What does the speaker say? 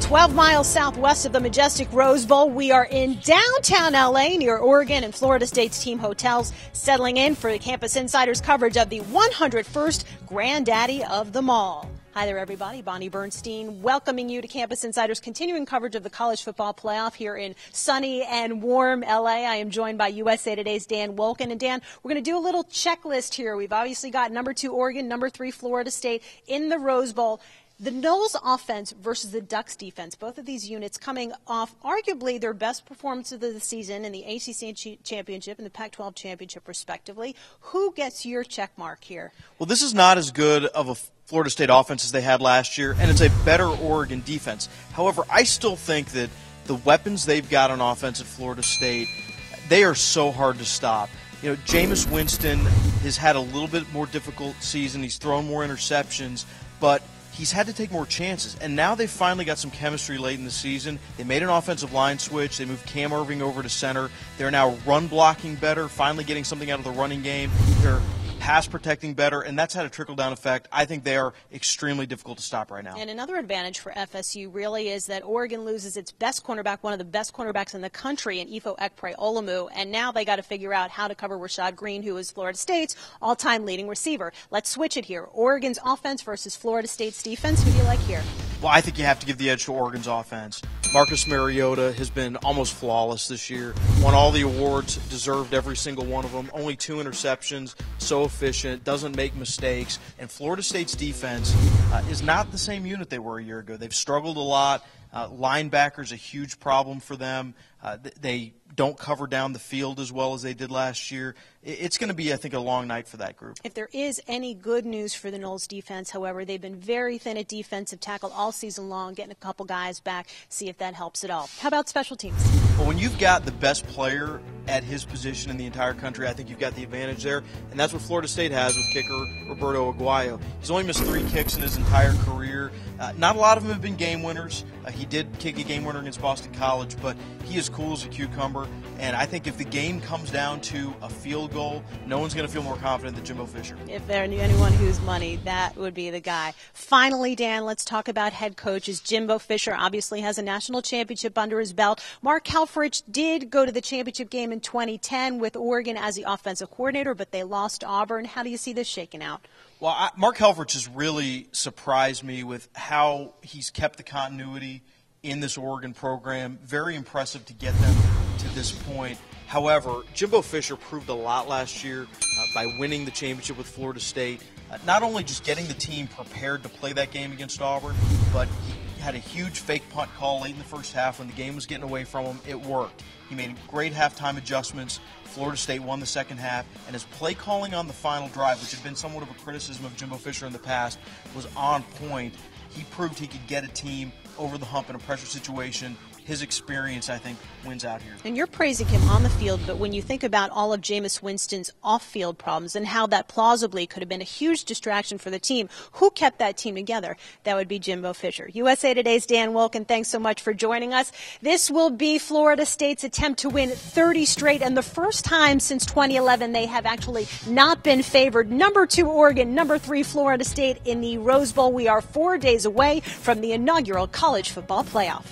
12 miles southwest of the majestic Rose Bowl, we are in downtown LA near Oregon and Florida State's team hotels, settling in for the Campus Insiders coverage of the 101st Granddaddy of them all. Hi there, everybody. Bonnie Bernstein welcoming you to Campus Insiders' continuing coverage of the college football playoff here in sunny and warm LA. I am joined by USA Today's Dan Wolken. And Dan, we're going to do a little checklist here. We've obviously got number 2 Oregon, number 3 Florida State in the Rose Bowl. The Noles offense versus the Ducks defense, both of these units coming off arguably their best performance of the season in the ACC championship and the Pac-12 championship, respectively. Who gets your check mark here? Well, this is not as good of a Florida State offense as they had last year, and it's a better Oregon defense. However, I still think that the weapons they've got on offense at Florida State, they are so hard to stop. You know, Jameis Winston has had a little bit more difficult season. He's thrown more interceptions, but he's had to take more chances, and now they've finally got some chemistry late in the season. They made an offensive line switch. They moved Cam Irving over to center. They're now run blocking better, finally getting something out of the running game. They're pass protecting better, and that's had a trickle-down effect. I think they are extremely difficult to stop right now. And another advantage for FSU really is that Oregon loses its best cornerback, one of the best cornerbacks in the country, in Ifo Ekpre-Olumu, and now they got to figure out how to cover Rashad Green, who is Florida State's all-time leading receiver. Let's switch it here. Oregon's offense versus Florida State's defense. Who do you like here? Well, I think you have to give the edge to Oregon's offense. Marcus Mariota has been almost flawless this year. Won all the awards, deserved every single one of them. Only 2 interceptions, so efficient, doesn't make mistakes. And Florida State's defense is not the same unit they were a year ago. They've struggled a lot. Linebackers a huge problem for them. They don't cover down the field as well as they did last year. It's going to be, I think, a long night for that group. If there is any good news for the Noles defense, however, they've been very thin at defensive tackle all season long, getting a couple guys back, see if that helps at all. How about special teams? Well, when you've got the best player at his position in the entire country, I think you've got the advantage there, and that's what Florida State has with kicker Roberto Aguayo. He's only missed 3 kicks in his entire career. Not a lot of them have been game winners. He did kick a game winner against Boston College, but he is cool as a cucumber, and I think if the game comes down to a field goal, no one's going to feel more confident than Jimbo Fisher. If there anyone who's money, that would be the guy. Finally, Dan, let's talk about head coaches. Jimbo Fisher obviously has a national championship under his belt. Mark Helfrich did go to the championship game in 2010 with Oregon as the offensive coordinator, but they lost to Auburn. How do you see this shaking out? Well, Mark Helfrich has really surprised me with how he's kept the continuity in this Oregon program. Very impressive to get them to this point. However, Jimbo Fisher proved a lot last year by winning the championship with Florida State. Not only just getting the team prepared to play that game against Auburn, but he had a huge fake punt call late in the first half when the game was getting away from him. It worked. He made great halftime adjustments. Florida State won the second half, and his play calling on the final drive, which had been somewhat of a criticism of Jimbo Fisher in the past, was on point. He proved he could get a team over the hump in a pressure situation. His experience, I think, wins out here. And you're praising him on the field, but when you think about all of Jameis Winston's off-field problems and how that plausibly could have been a huge distraction for the team, who kept that team together? That would be Jimbo Fisher. USA Today's Dan Wolken, thanks so much for joining us. This will be Florida State's attempt to win 30 straight, and the first time since 2011 they have actually not been favored. Number 2 Oregon, number 3 Florida State in the Rose Bowl. We are 4 days away from the inaugural college football playoff.